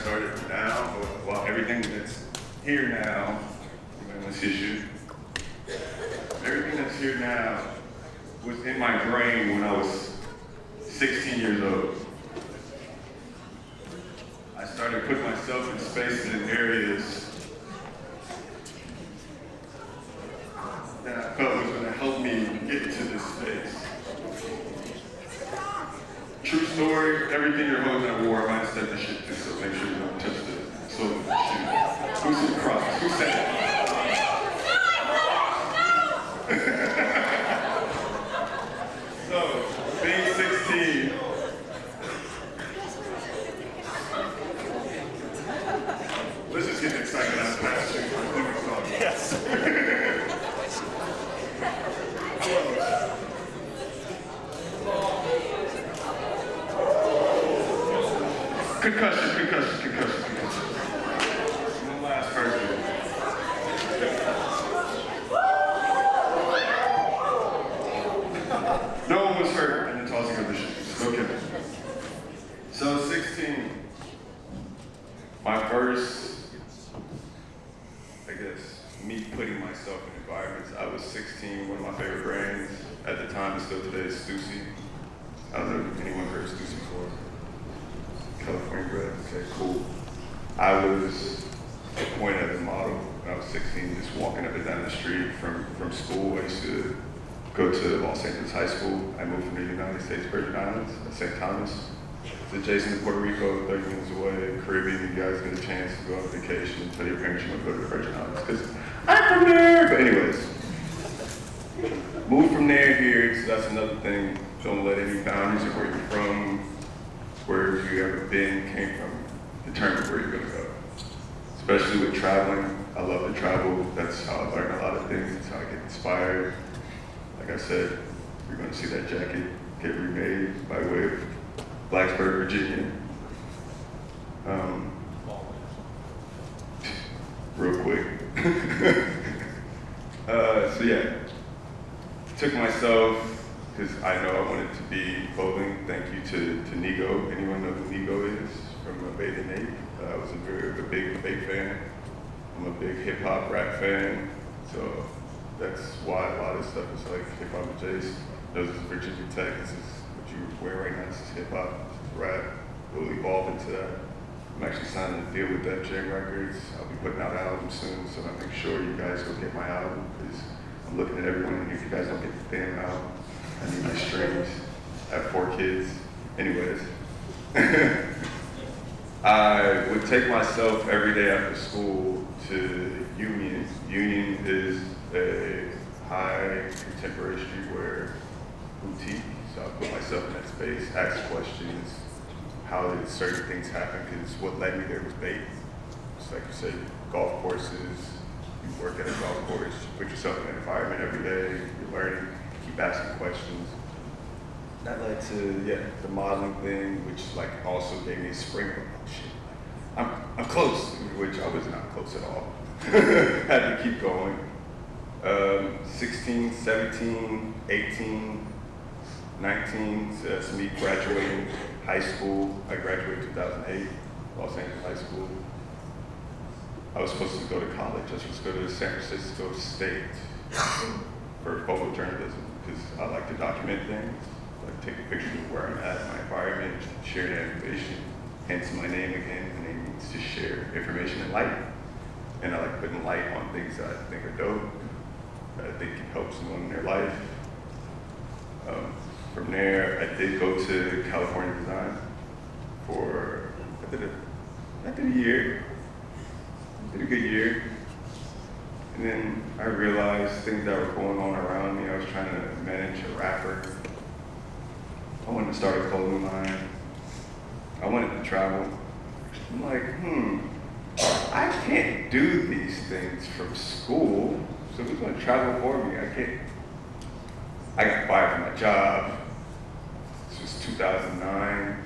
started now, well, everything that's here now, let's issue. Everything that's here now was in my brain when I was 16 years old. I started putting myself in spaces and areas that I felt was going to help me get to this space. True story, everything you're holding I wore, I might have said this shit too, so make sure you don't touch the sole of the shoe. Who said cross? Who said it? So, being 16, let's just get excited. I'm past you. Yes. Concussion. One last person. No one was hurt in the tossing of the shoes. Okay. So 16, my first, I guess, me putting myself in environments. I was 16, one of my favorite brands at the time and still today is Stussy. I don't know if anyone heard of Stussy before. California grad, okay, cool. I was appointed as a model when I was 16, just walking up and down the street from school. I used to go to Los Angeles High School. I moved from the United States Virgin Islands, St. Thomas. It's adjacent to Puerto Rico, 30 minutes away, Caribbean. You guys get a chance to go on vacation and tell your parents you want to go to the Virgin Islands, because I'm from there. But anyways, moved from there here, so that's another thing. Don't let any boundaries of where you're from, where you ever been, came from, determine where you're gonna go. Especially with traveling, I love to travel. That's how I learn a lot of things. That's how I get inspired. Like I said, you're gonna see that jacket get remade by way of Blacksburg, Virginia. Real quick. So yeah, took myself, because I know I wanted to be clothing. Thank you to Nigo. Anyone know who Nigo is from Bathe and Ape? I was a big fan. I'm a big hip hop rap fan. So that's why a lot of stuff is like hip hop and Jace. This is Virginia Tech. This is what you wear right now. This is hip hop, rap. We'll evolve into that. I'm actually signing a deal with Def Jam Records. I'll be putting out an album soon, so I'll make sure you guys go get my album, because I'm looking at everyone, and if you guys don't get the damn album, I need my streams. I have 4 kids. Anyways. I would take myself every day after school to Union. Union is a high contemporary streetwear boutique. So I put myself in that space, ask questions, how did certain things happen, because what led me there was bait. It's like you say, golf courses, you work at a golf course, you put yourself in an environment every day, you're learning, keep asking questions. That led to, the modeling thing, which like also gave me a spring. Oh shit, I'm close, which I was not close at all. Had to keep going. 16, 17, 18, 19, that's me graduating high school. I graduated 2008, Los Angeles High School. I was supposed to go to college. I was supposed to go to San Francisco State for photojournalism, because I like to document things. Like take a picture of where I'm at, my environment, share that information. Hence my name again. My name means to share information and light. And I like putting light on things that I think are dope, that I think can help someone in their life. From there, I did go to California Design for, I did a year. Did a good year. And then I realized things that were going on around me. I was trying to manage a rapper. I wanted to start a clothing line. I wanted to travel. I'm like, I can't do these things from school, so who's gonna travel for me? I can't. I got fired from my job. This was 2009.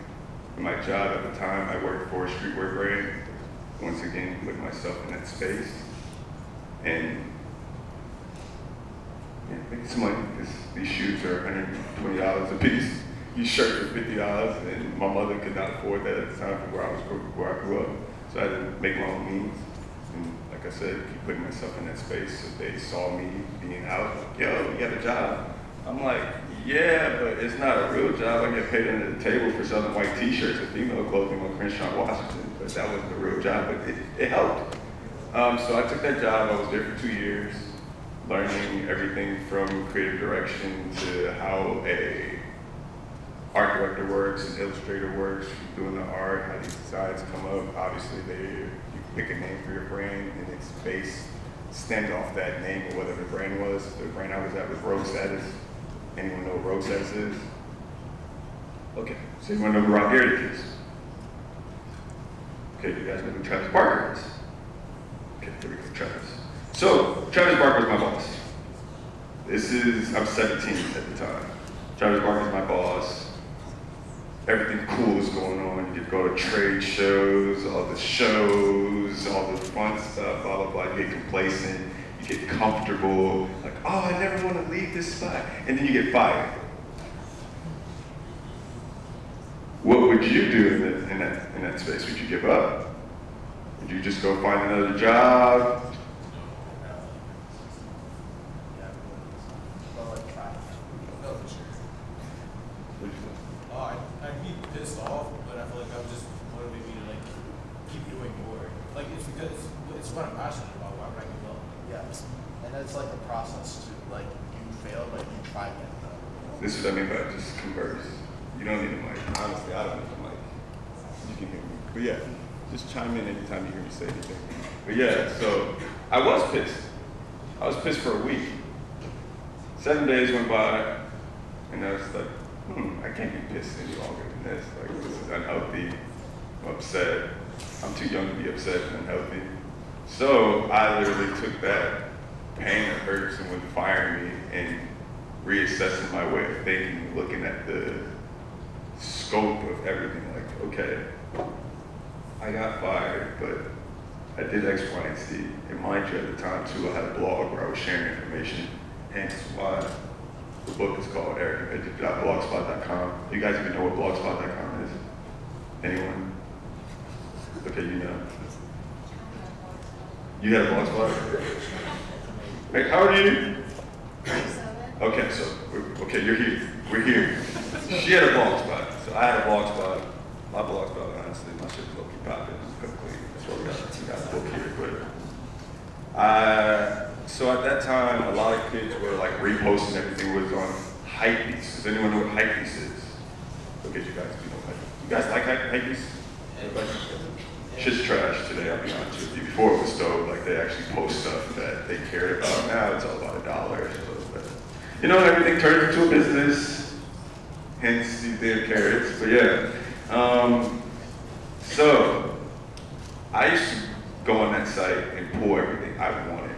And my job at the time, I worked for a streetwear brand. Once again, put myself in that space. And making some money, because these shoes are $120 a piece. These shirts are $50, and my mother could not afford that at the time from where I grew up. So I had to make my own means. And like I said, keep putting myself in that space. So they saw me being out, like, yo, you got a job. I'm like, yeah, but it's not a real job. I get paid under the table for selling white t-shirts and female clothing on Crenshaw, Washington. But that wasn't the real job, but it helped. So I took that job. I was there for 2 years, learning everything from creative direction to how a art director works, an illustrator works, doing the art, how these designs come up. Obviously, you pick a name for your brand, and it's based, stemmed off that name or whatever the brand was. The brand I was at was Road Status. Anyone know what Road Status is? Okay, so you want to know who Rock Garrett is? Okay, you guys know who Travis Barker is? Okay, here we go, Travis. So, Travis Barker is my boss. I'm 17 at the time. Travis Barker is my boss. Everything cool is going on. You get to go to trade shows, all the fun stuff, blah, blah, blah. You get complacent, you get comfortable, like, oh, I never want to leave this spot. And then you get fired. What would you do in that space? Would you give up? Would you just go find another job? I'd be pissed off, but I feel like that would just motivate me to like keep doing more. Like it's because it's what I'm passionate about. Why would I give up? Yes, and it's like a process too. Like you fail, but you try again. This is what I mean by just converse. You don't need a mic. Honestly, I don't need a mic. You can hear me. But yeah, just chime in anytime you hear me say anything. But yeah, so I was pissed. I was pissed for a week. 7 days went by, and I was like, I can't be pissed any longer than this. Like, this is unhealthy. I'm upset. I'm too young to be upset and unhealthy. So I literally took that pain that hurt someone firing me and reassessing my way of thinking, looking at the scope of everything. Like, okay, I got fired, but I did X, Y, and Z. And mind you, at the time too, I had a blog where I was sharing information. Hence why the book is called blogspot.com. You guys even know what blogspot.com is? Anyone? Okay, you know. You had a blogspot? Hey, how old are you? 27. Okay, so, okay, you're here. We're here. She had a blogspot, so I had a blogspot. My blogspot, honestly, my shit's low-key popping. That's why we got a book here, but so at that time, a lot of kids were like reposting everything was on Hypebeast. Does anyone know what Hypebeast is? Look at you guys, if you know Hypebeast. You guys like Hypebeast? Shit's trash today, I'll be honest with you. Before it was dope, like they actually post stuff that they cared about. Now it's all about a dollar. You know, everything turns into a business, hence these damn carrots. But yeah, so I used to go on that site and pull everything I wanted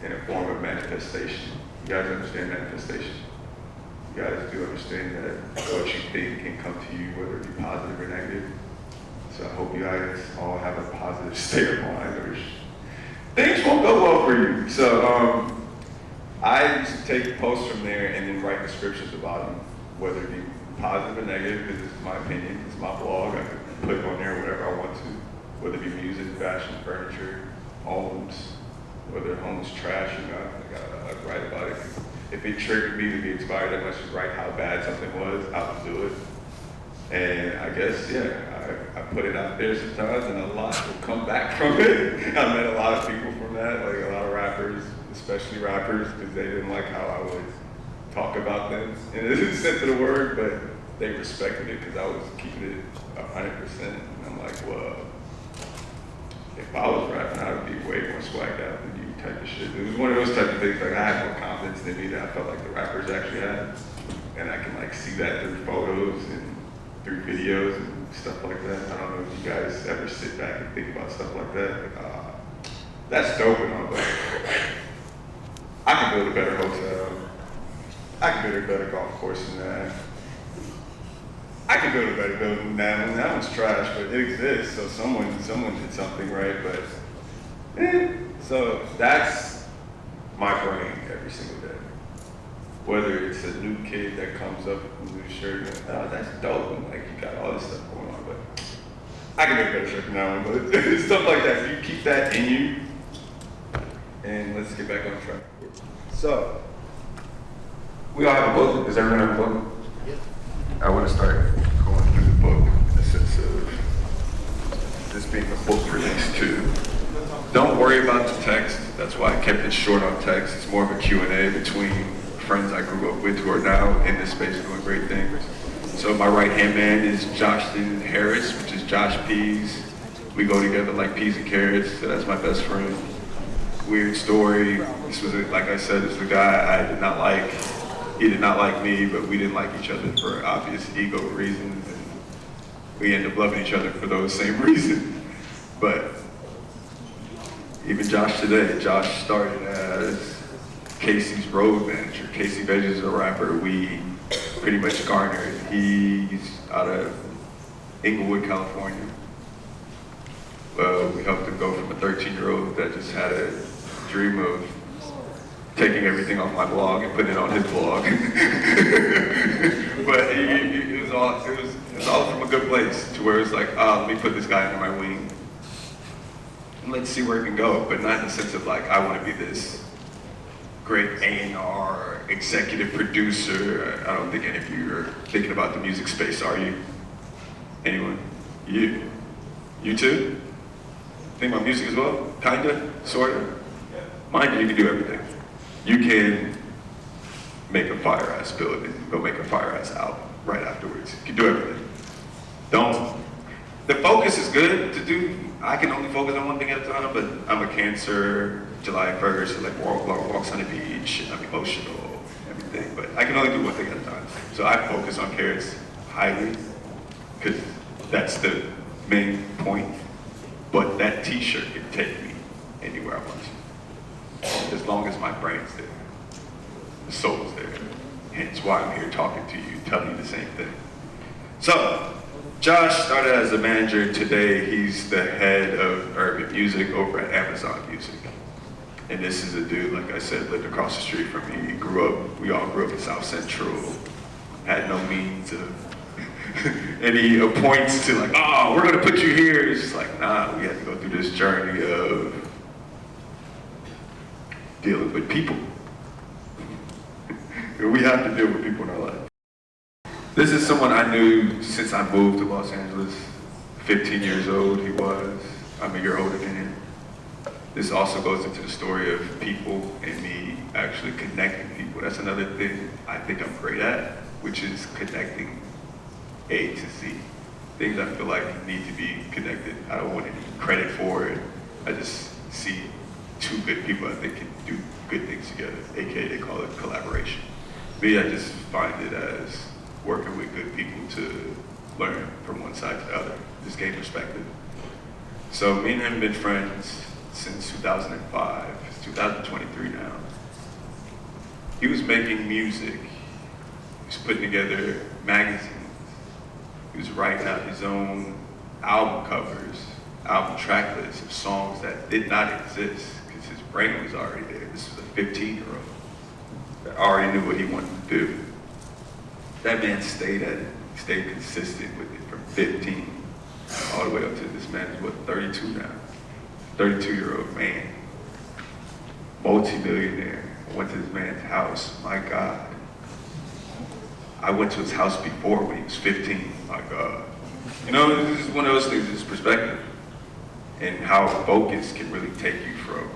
in a form of manifestation. You guys understand manifestation? You guys do understand that what you think can come to you, whether it be positive or negative. So I hope you guys all have a positive state of mind, or things won't go well for you. So I used to take posts from there and then write descriptions about them, whether it be positive or negative, because it's my opinion, it's my blog. I can put on there whatever I want to, whether it be music, fashion, furniture, homes, whether a home is trash or not. I'd write about it. If it triggered me to be inspired that much to write how bad something was, I would do it. And I guess, yeah, I put it out there sometimes, and a lot will come back from it. I met a lot of people from that, like a lot of rappers, especially rappers, because they didn't like how I would talk about them in the sense of the word, but they respected it because I was keeping it 100%. And I'm like, well, if I was rapping, I would be way more swagged out than you type of shit. It was one of those type of things, like I had more confidence than me that I felt like the rappers actually had. And I can like see that through photos and through videos and stuff like that. I don't know if you guys ever sit back and think about stuff like that. Like, that's dope and all, but I can build a better hotel. I can build a better golf course than that. I can build a better building than that one. That one's trash, but it exists. So someone did something right, but so that's my brain every single day. Whether it's a new kid that comes up with a new shirt, oh, that's dope, and like you got all this stuff going on, but I can make a better shirt from now on, but stuff like that. You keep that in you, and let's get back on track. So, we all have a book. Does everyone have a book? Yep. I want to start going through the book in the sense of this being a book release too. Don't worry about the text. That's why I kept it short on text. It's more of a Q&A between friends I grew up with who are now in this space doing great things. So my right-hand man is Joshton Harris, which is Josh Peas. We go together like peas and carrots, so that's my best friend. Weird story. This was, like I said, this was a guy I did not like. He did not like me, but we didn't like each other for obvious ego reasons, and we ended up loving each other for those same reasons. But even Josh today, Josh started as Casey's road manager. Casey Veg is a rapper we pretty much garnered. He's out of Inglewood, California. Well, we helped him go from a 13-year-old that just had a dream of taking everything off my blog and putting it on his blog. But it was all from a good place to where it's like, let me put this guy under my wing. Let's see where it can go, but not in the sense of like, I want to be this great A&R, executive producer. I don't think any of you are thinking about the music space, are you? Anyone? You? You too? Think about music as well? Kinda? Sorta? Mind you, you can do everything. You can make a fire-ass building, go make a fire-ass album right afterwards. You can do everything. The focus is good to do. I can only focus on one thing at a time, but I'm a Cancer, July 1st, so like walks on the beach, and I'm emotional, everything, but I can only do one thing at a time. So I focus on carrots highly, because that's the main point. But that t-shirt can take me anywhere I want to, as long as my brain's there, the soul's there. Hence why I'm here talking to you, telling you the same thing. So, Josh started as a manager. Today, he's the head of urban music over at Amazon Music. And this is a dude, like I said, lived across the street from me. We all grew up in South Central, had no means of any points to like, oh, we're gonna put you here. It's just like, nah, we had to go through this journey of dealing with people. We have to deal with people in our life. This is someone I knew since I moved to Los Angeles. 15 years old he was. I'm a year older than him. This also goes into the story of people and me actually connecting people. That's another thing I think I'm great at, which is connecting A to Z. Things I feel like need to be connected. I don't want any credit for it. I just see two good people I think can do good things together, AKA they call it collaboration. Me, I just find it as working with good people to learn from one side to the other, just gain perspective. So me and him have been friends since 2005, it's 2023 now. He was making music, he was putting together magazines, he was writing out his own album covers, album track lists of songs that did not exist because his brain was already there. This was a 15-year-old that already knew what he wanted to do. That man stayed at it, stayed consistent with it from 15 all the way up to this man is what, 32 now? 32-year-old man, multi-millionaire. I went to this man's house, my God. I went to his house before when he was 15, my God. You know, this is one of those things, it's perspective and how focus can really take you from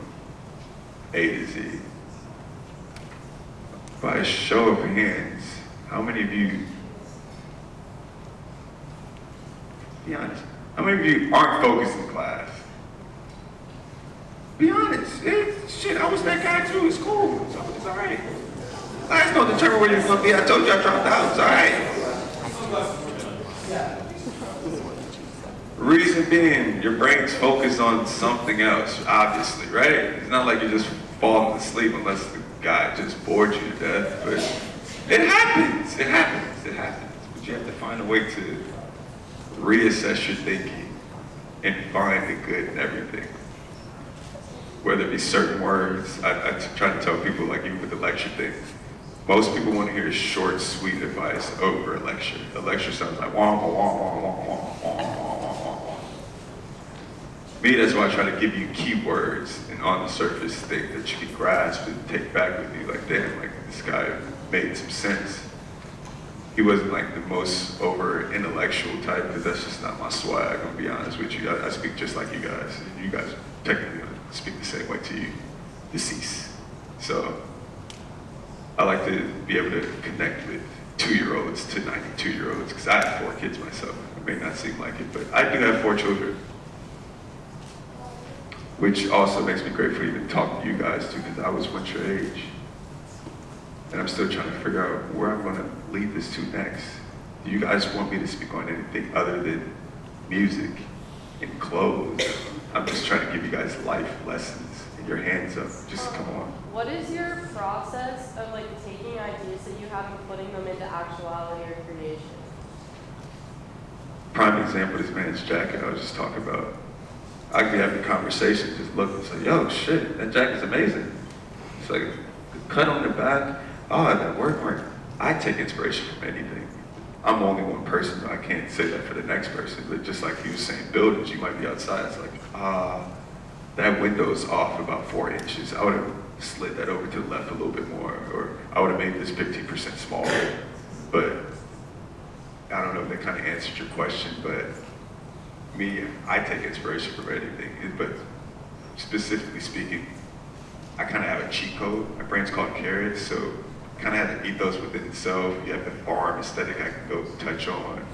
A to Z. By a show of hands, how many of you, be honest, how many of you aren't focused in class? Be honest, shit, I was that guy too, it's cool, it's all right. That's no determine where you're gonna be. I told you I dropped out, it's all right. Reason being, your brain's focused on something else, obviously, right? It's not like you're just falling asleep unless the guy just bored you to death, but it happens. But you have to find a way to reassess your thinking and find the good in everything. Whether it be certain words, I try to tell people, like even with the lecture thing, most people want to hear short, sweet advice over a lecture. A lecture sounds like wah, wah, wah, wah, wah, wah, wah, wah, wah, wah. me, that's why I try to give you keywords and on the surface things that you can grasp and take back with you. Like, damn, like this guy made some sense. He wasn't like the most over intellectual type, because that's just not my swag. I'm gonna be honest with you. I speak just like you guys. You guys technically speak the same way to you, deceased. So I like to be able to connect with 2-year-olds to 92-year-olds, because I have 4 kids myself. It may not seem like it, but I do have 4 children, which also makes me grateful to even talk to you guys too, because I was once your age. And I'm still trying to figure out where I'm going to lead this to next. Do you guys want me to speak on anything other than music and clothes? I'm just trying to give you guys life lessons. And your hands up, just come on. What is your process of like taking ideas that you have and putting them into actuality or creation? Prime example, this man's jacket I was just talking about. I could be having a conversation, just look and say, yo, shit, that jacket's amazing. It's like, the cut on the back, oh, that work. I take inspiration from anything. I'm only one person, so I can't say that for the next person, but just like he was saying, buildings, you might be outside, it's like, that window's off about 4 inches. I would have slid that over to the left a little bit more, or I would have made this 15% smaller. But I don't know if that kind of answered your question, but me, I take inspiration from anything. But specifically speaking, I kind of have a cheat code. My brand's called Carrots, so kind of have an ethos within itself. You have the farm aesthetic I can go touch on.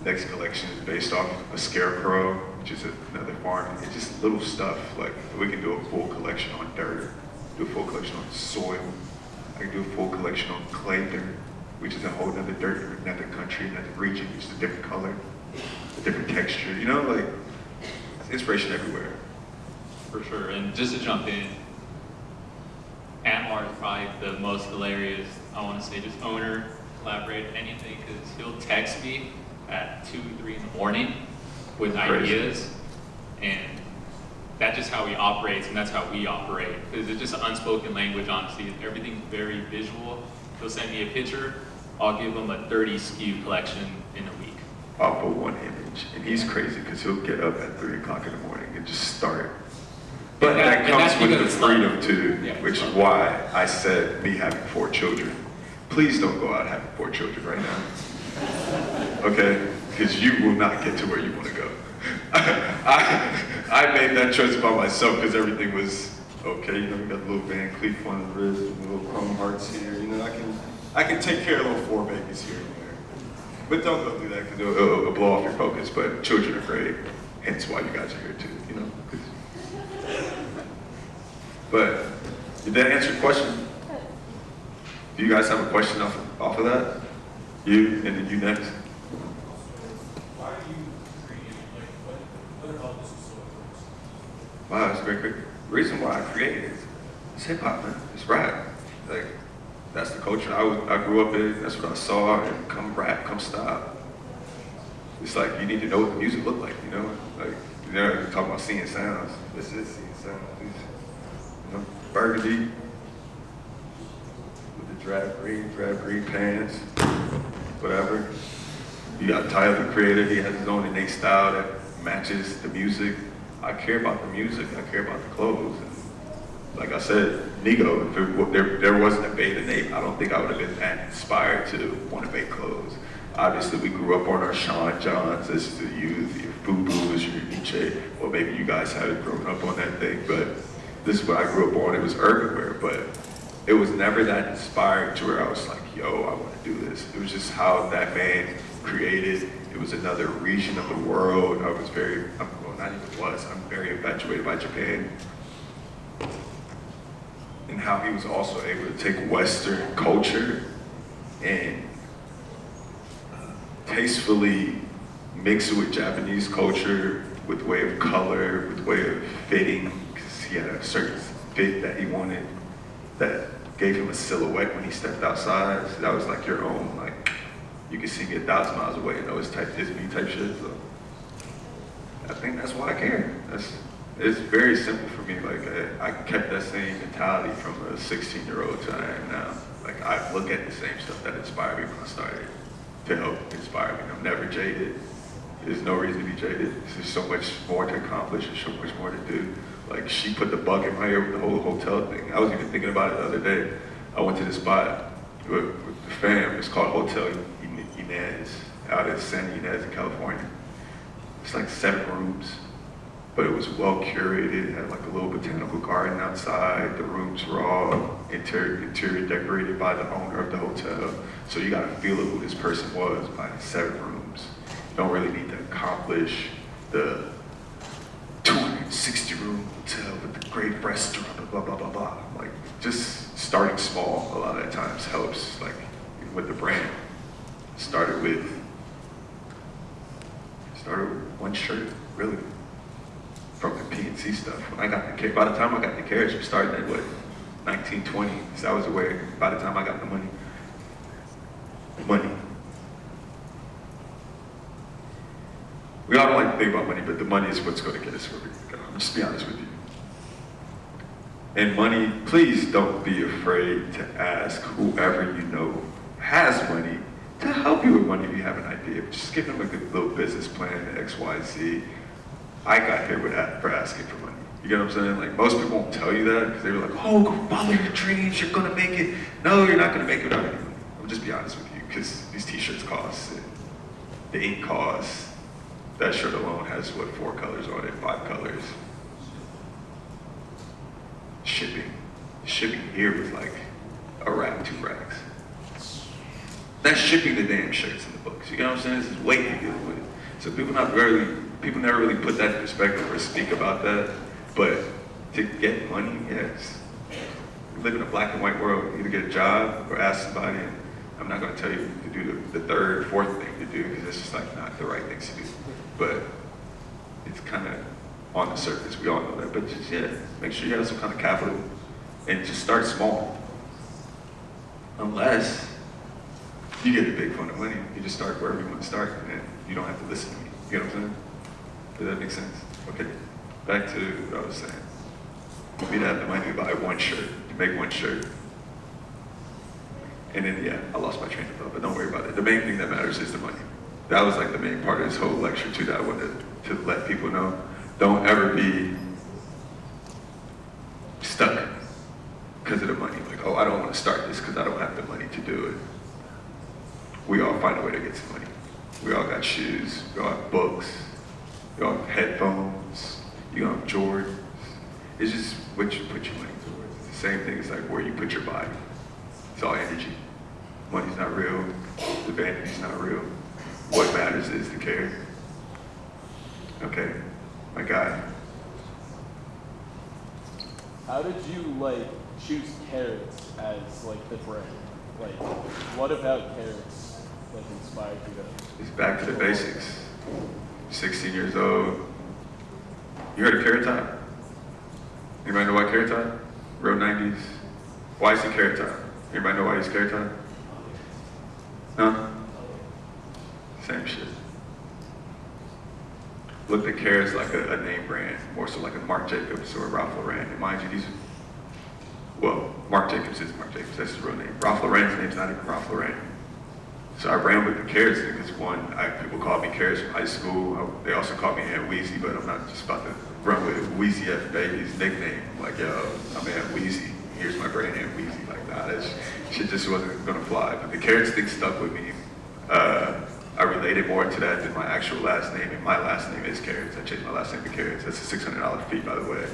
Next collection is based off a scarecrow, which is another farm. It's just little stuff. Like, we can do a full collection on dirt, do a full collection on soil. I can do a full collection on clay dirt, which is a whole other dirt from another country, another region, which is a different color, a different texture. You know, like, it's inspiration everywhere. For sure, and just to jump in, Anwar is probably the most hilarious, I want to say, just owner, collaborate, anything, because he'll text me at 2, 3 in the morning with ideas, and that's just how he operates, and that's how we operate, because it's just an unspoken language, honestly. Everything's very visual. He'll send me a picture, I'll give him a 30 SKU collection in a week. Off of one image, and he's crazy because he'll get up at 3 o'clock in the morning and just start. But that comes with the freedom too, which is why I said me having 4 children. Please don't go out having 4 children right now, okay? Because you will not get to where you want to go. I made that choice by myself because everything was okay. You know, we got a little Van Cleef on the wrist, little chrome hearts here. You know, I can take care of little 4 babies here and there. But don't go do that because it'll blow off your focus. But children are great, hence why you guys are here too. You know. But did that answer your question? Do you guys have a question off of that? You, and then you next. Why are you creating? Like, what about this is so important? Wow, that's a great. The reason why I created it's hip hop, man. It's rap. Like, that's the culture I grew up in. That's what I saw. And come rap, come stop. It's like you need to know what the music looked like. You know, like you're talking about seeing sounds. This is seeing sounds. You know, burgundy with the drab green pants, whatever. You got Tyler, the creator. He has his own innate style that matches the music. I care about the music. I care about the clothes. And like I said, Nigo, if there wasn't a Beta Nate, I don't think I would have been that inspired to want to make clothes. Obviously, we grew up on our Sean Johns. This is the youth, your Fubu's, your Nietzsche. Or maybe you guys haven't grown up on that thing, but this is what I grew up on. It was urban wear, but it was never that inspired to where I was like, yo, I want to do this. It was just how that man created. It was another region of the world. I was I'm very infatuated by Japan. And how he was also able to take Western culture and tastefully mix it with Japanese culture, with way of color, with way of fitting, because he had a certain fit that he wanted that gave him a silhouette when he stepped outside. So that was like your own, like, you could see me 1,000 miles away and know it's me type shit. So I think that's why I care. It's very simple for me. Like, I kept that same mentality from a 16-year-old to I am now. Like, I look at the same stuff that inspired me when I started to help inspire me. I'm never jaded. There's no reason to be jaded. There's so much more to accomplish and so much more to do. Like, she put the bug in my ear with the whole hotel thing. I was even thinking about it the other day. I went to this spot with the fam. It's called Hotel Inez out in San Ynez in California. It's like 7 rooms, but it was well curated. It had like a little botanical garden outside. The rooms were all interior decorated by the owner of the hotel. So you got a feel of who this person was by 7 rooms. You don't really need to accomplish the 260 room hotel with the great restaurant, blah, blah, blah, blah. Like, just starting small a lot of times helps, like with the brand. Started with 1 shirt, really, from the PNC stuff. When I got the, by the time I got the carriage, we started at what, 1920, so I was aware by the time I got the money. We all don't like to think about money, but the money is what's going to get us where we go. I'm just be honest with you. And money, please don't be afraid to ask whoever you know has money to help you with money if you have an idea. Just give them a good little business plan, X, Y, Z. I got here with that for asking for money. You get what I'm saying? Like, most people won't tell you that because they were like, oh, go follow your dreams, you're gonna make it. No, you're not gonna make it without any money. I'll just be honest with you, because these t-shirts cost, and the ink costs. That shirt alone has, what, 4 colors on it, 5 colors. Shipping here was like a rack, 2 racks. That's shipping the damn shirts in the books. You get what I'm saying? This is weight you're dealing with. So people never really put that in perspective or speak about that. But to get money, yes. We live in a black and white world. You either get a job or ask somebody. And I'm not going to tell you to do the 3rd, 4th thing to do because it's just like not the right things to do. But it's kind of on the surface. We all know that. But just, yeah, make sure you have some kind of capital and just start small. Unless you get a big fund of money, you just start wherever you want to start, and then you don't have to listen to me. You know what I'm saying? Does that make sense? Okay, back to what I was saying. You need to have the money to buy 1 shirt, to make 1 shirt. And then, yeah, I lost my train of thought, but don't worry about it. The main thing that matters is the money. That was like the main part of this whole lecture too, that I wanted to let people know. Don't ever be stuck because of the money. Like, oh, I don't want to start this because I don't have the money to do it. We all find a way to get some money. We all got shoes, we all have books, we all have headphones, you all have Jordans. It's just what you put your money towards. It's the same thing as like where you put your body. It's all energy. Money's not real, the vanity's not real. What matters is the care. Okay, my guy. How did you like choose carrots as like the brand? Like, what about carrots like inspired you to? It's back to the basics. 16 years old. You heard of Carrot Top? Anybody know why Carrot Top? Real 90s. Why is it Carrot Top? Anybody know why he's Carrot Top? No? Same shit. Looked at carrots like a name brand, more so like a Marc Jacobs or a Ralph Lauren. And mind you, well, Marc Jacobs is Marc Jacobs, that's his real name. Ralph Lauren's name's not even Ralph Lauren. So I ran with the carrots thing because one, people called me Carrots from high school. They also called me Aunt Weezy, but I'm not just about to run with Weezy F Baby's nickname. Like, yo, I'm Aunt Weezy. Here's my brand, Aunt Weezy. Like, nah, that shit just wasn't gonna fly. But the carrots thing stuck with me. I related more to that than my actual last name, and my last name is Carrots. I changed my last name to Carrots. That's a $600 fee, by the way.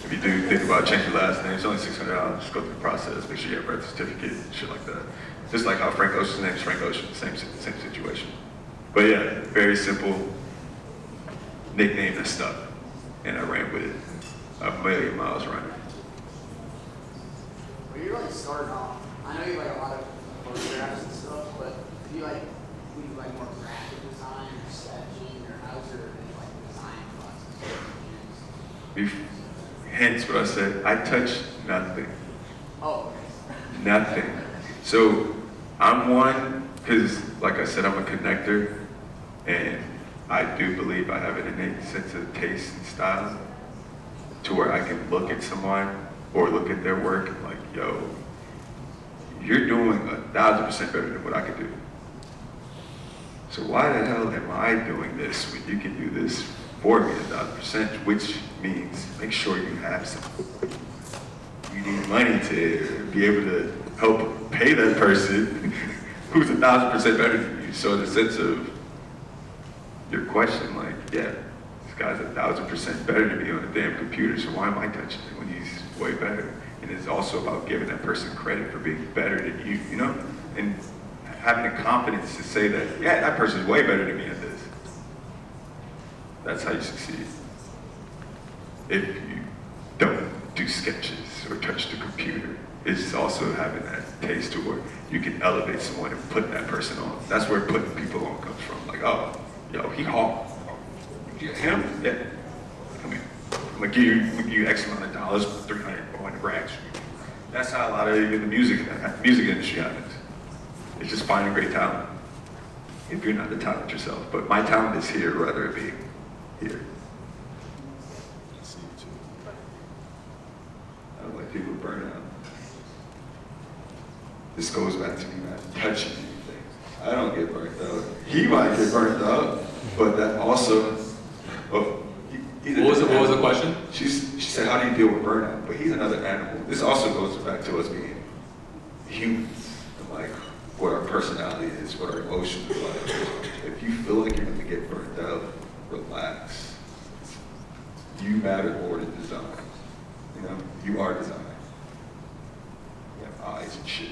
If you do think about changing your last name, it's only $600. Just go through the process, make sure you have a birth certificate, shit like that. Just like how Frank Ocean's name is Frank Ocean, same situation. But yeah, very simple nickname that stuck, and I ran with it 1,000,000 miles running. When you're like starting off, I know you like a lot of photographs and stuff, but do you like more graphic design or sketching, or how's your like design process? Hence what I said, I touch nothing. Oh, okay. Nothing. So I'm one, because like I said, I'm a connector, and I do believe I have an innate sense of taste and style to where I can look at someone or look at their work and like, yo, you're doing 1,000% better than what I could do. So why the hell am I doing this when you can do this for me 1,000%, which means make sure you have some. You need money to be able to help pay that person who's 1,000% better than you. So in the sense of your question, like, yeah, this guy's 1,000% better than me on a damn computer, so why am I touching it when he's way better? And it's also about giving that person credit for being better than you know? And having the confidence to say that, yeah, that person's way better than me at this. That's how you succeed. If you don't do sketches or touch the computer, it's also having that taste to where you can elevate someone and put that person on. That's where putting people on comes from. Like, oh, yo, he hard. Him? Yeah. Come here. I'm gonna give you X amount of dollars, 300, 400 racks. That's how a lot of even the music industry happens. It's just finding great talent. If you're not the talent yourself. But my talent is here, rather it be here. I don't like people to burn out. This goes back to me not touching anything. I don't get burnt out. He might get burnt out, but that also. Oh, What was the question? She said, how do you deal with burnout? But he's another animal. This also goes back to us being humans, and like what our personality is, what our emotions are like. If you feel like you're going to get burnt out, relax. You matter more than design. You know, you are design. We have eyes and shit.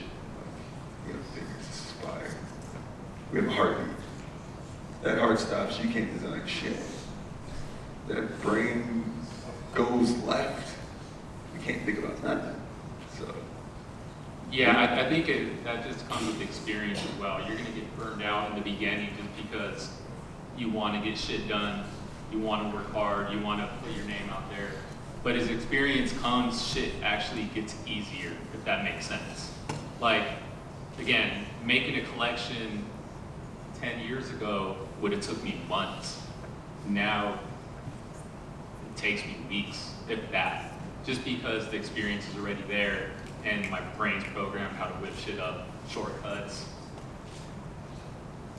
We have fingers to inspire. We have a heartbeat. That heart stops, you can't design shit. That brain goes left, you can't think about nothing. So. Yeah, I think that just comes with experience as well. You're gonna get burned out in the beginning just because you want to get shit done, you want to work hard, you want to put your name out there. But as experience comes, shit actually gets easier, if that makes sense. Like, again, making a collection 10 years ago would have took me months. Now, it takes me weeks, if that. Just because the experience is already there and my brain's programmed how to whip shit up, shortcuts.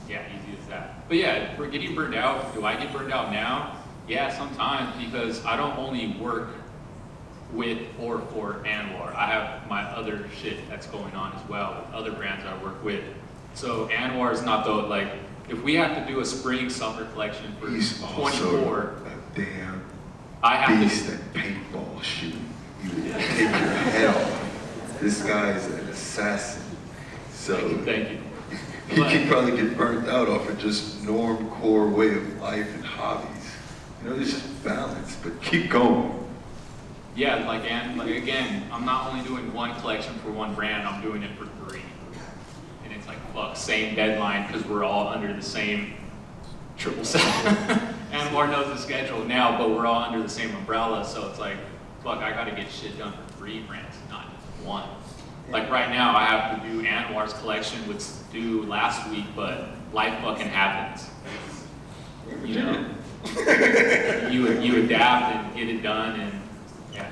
Yeah, easy as that. But yeah, we're getting burned out. Do I get burned out now? Yeah, sometimes, because I don't only work with or for Anwar. I have my other shit that's going on as well with other brands I work with. So Anwar is not the, like, if we have to do a spring summer collection for He's 24, also a damn I have beast to. at paintball shooting. You will take your head off. This guy is an assassin. So Thank you. he can probably get burnt out off of just norm core way of life and hobbies. You know, there's just balance, but keep going. Yeah, like again, I'm not only doing one collection for one brand, I'm doing it for 3. And it's like, fuck, same deadline because we're all under the same 777. Anwar knows the schedule now, but we're all under the same umbrella, so it's like, fuck, I gotta get shit done for 3 brands, not just one. Like right now, I have to do Anwar's collection, which was due last week, but life fucking happens. You know? you adapt and get it done, and yeah.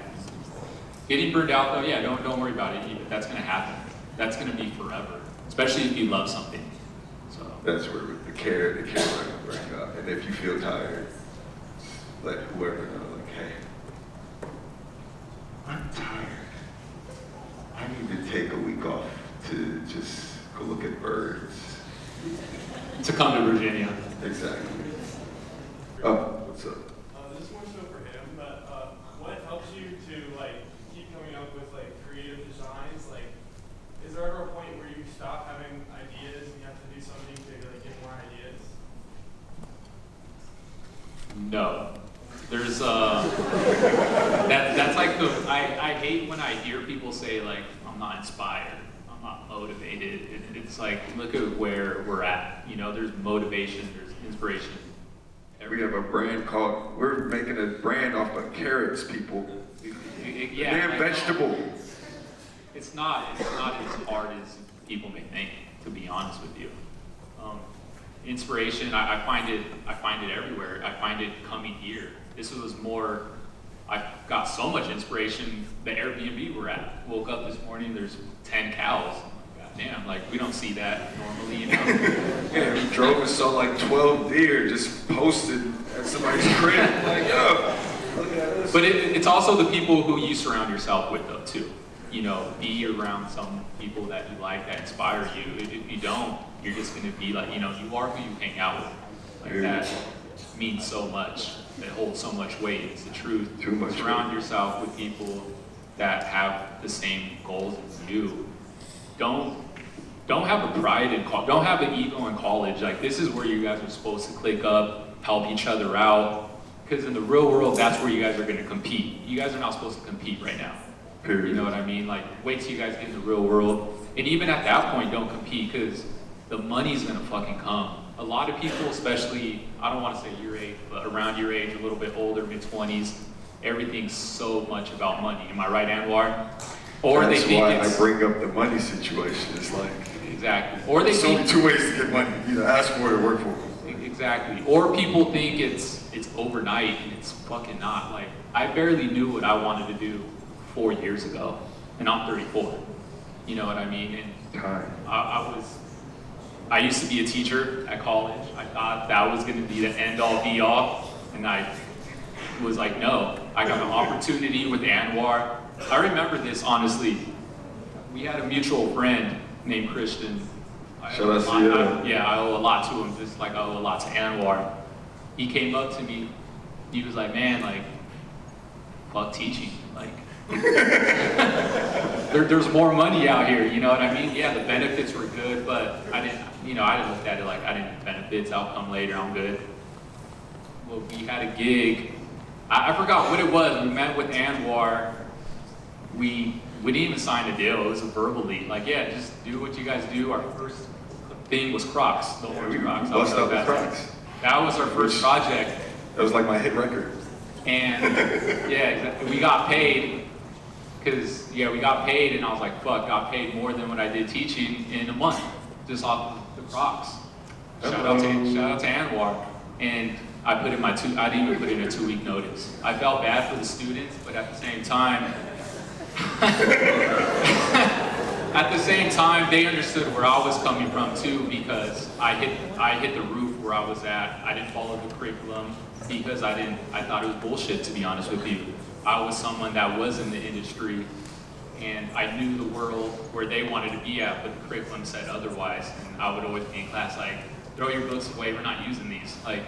Getting burned out though, yeah, don't worry about it. That's gonna happen. That's gonna be forever, especially if you love something. So That's where the care will bring up. And if you feel tired, let whoever know, like, hey, I'm tired. I need to take a week off to just go look at birds. to come to Virginia. Exactly. Oh, what's up? This is more so for him, but what helps you to like keep coming up with like creative designs? Like, is there ever a point where you stop having ideas and you have to do something to like get more ideas? No. There's that's like the I hate when I hear people say like I'm not inspired, I'm not motivated. It's like look at where we're at. You know, there's motivation, there's inspiration. We have a brand called, we're making a brand off of carrots, people. Yeah, Damn vegetable. It's not as hard as people may think, to be honest with you. Inspiration, I find it everywhere. I find it coming here. This was more, I got so much inspiration, the Airbnb we're at. Woke up this morning, there's 10 cows. Oh my God. damn, like we don't see that normally, you know. Yeah, he drove and saw like 12 deer just posted at somebody's crib. Like, yo, look at this. But it's also the people who you surround yourself with, though, too. You know, be around some people that you like, that inspire you. If you don't, you're just going to be like, you know, you are who you hang out with. Like, that means so much. It holds so much weight. It's the truth. Too much Surround weight. yourself with people that have the same goals as you. Don't have a pride in college. Don't have an ego in college. Like, this is where you guys are supposed to click up, help each other out. Because in the real world, that's where you guys are going to compete. You guys are not supposed to compete right now. Period. You know what I mean? Like, wait till you guys get in the real world. And even at that point, don't compete, because the money's going to fucking come. A lot of people, especially, I don't want to say your age, but around your age, a little bit older, mid-20s, everything's so much about money. Am I right, Anwar? Or That's they think why it's... I bring up the money situation. It's like, Exactly. Or they there's think... only 2 ways to get money. Either ask for it or work for it. Exactly. Or people think it's overnight, and it's fucking not. Like, I barely knew what I wanted to do 4 years ago, and I'm 34. You know what I mean? And Time. I used to be a teacher at college. I thought that was going to be the end-all, be-all, and I was like, no. I got an opportunity with Anwar. I remember this, honestly. We had a mutual friend named Christian. Shout out to you. Yeah, I owe a lot to him, just like I owe a lot to Anwar. He came up to me. He was like, man, like, fuck teaching. Like, there's more money out here, you know what I mean? Yeah, the benefits were good, but I didn't look at it like I didn't need benefits. I'll come later, I'm good. Well, we had a gig. I forgot what it was. We met with Anwar. We didn't even sign a deal. It was a verbally. Like, yeah, just do what you guys do. Our first thing was Crocs, the orange Crocs. We bust out the Crocs. That was our first project. That was like my hit record. And yeah, exactly. We got paid. Because, yeah, we got paid, and I was like, fuck, got paid more than what I did teaching in a month, just off the Crocs. Shout out to Anwar. And I put in I didn't even put in a 2-week notice. I felt bad for the students, but at the same time, they understood where I was coming from too, because I hit the roof where I was at. I didn't follow the curriculum because I thought it was bullshit, to be honest with you. I was someone that was in the industry, and I knew the world where they wanted to be at, but the curriculum said otherwise. And I would always be in class like, throw your books away, we're not using these. Like,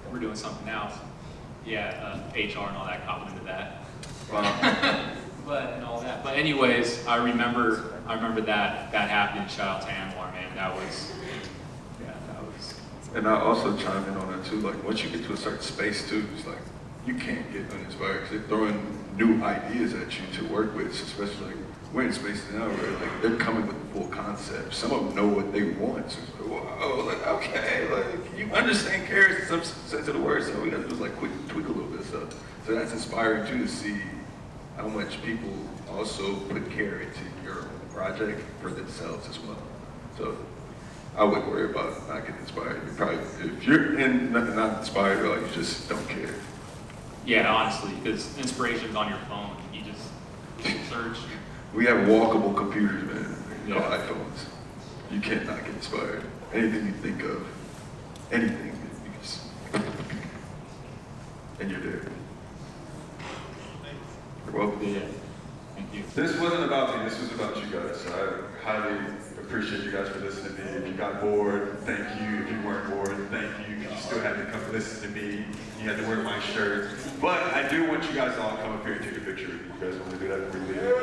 we're doing something else. Yeah, HR and all that caught into that. Wow. And all that. But anyways, I remember that happened. Shout out to Anwar, man. That was. And I also chime in on that too. Like, once you get to a certain space too, it's like, you can't get uninspired because they're throwing new ideas at you to work with, especially like we're in spaces now where like they're coming with the full concept. Some of them know what they want. So it's like, whoa, like, okay, like you understand carrots in some sense of the word, so we gotta just like tweak a little bit of stuff. So that's inspiring too, to see how much people also put care into your project for themselves as well. So I wouldn't worry about not getting inspired. You probably, if you're not inspired, or like you just don't care. Yeah, honestly, because inspiration's on your phone. You just search. We have walkable computers, man. No Yeah. iPhones. You can't not get inspired. Anything you think of, anything, you just, and you're there. You're welcome. Yeah. Thank you. This wasn't about me, this was about you guys. So I highly appreciate you guys for listening to me. If you got bored, thank you. If you weren't bored, thank you. You still had to come listen to me. You had to wear my shirt. But I do want you guys to all come up here and take a picture with me. You guys want to do that before we leave?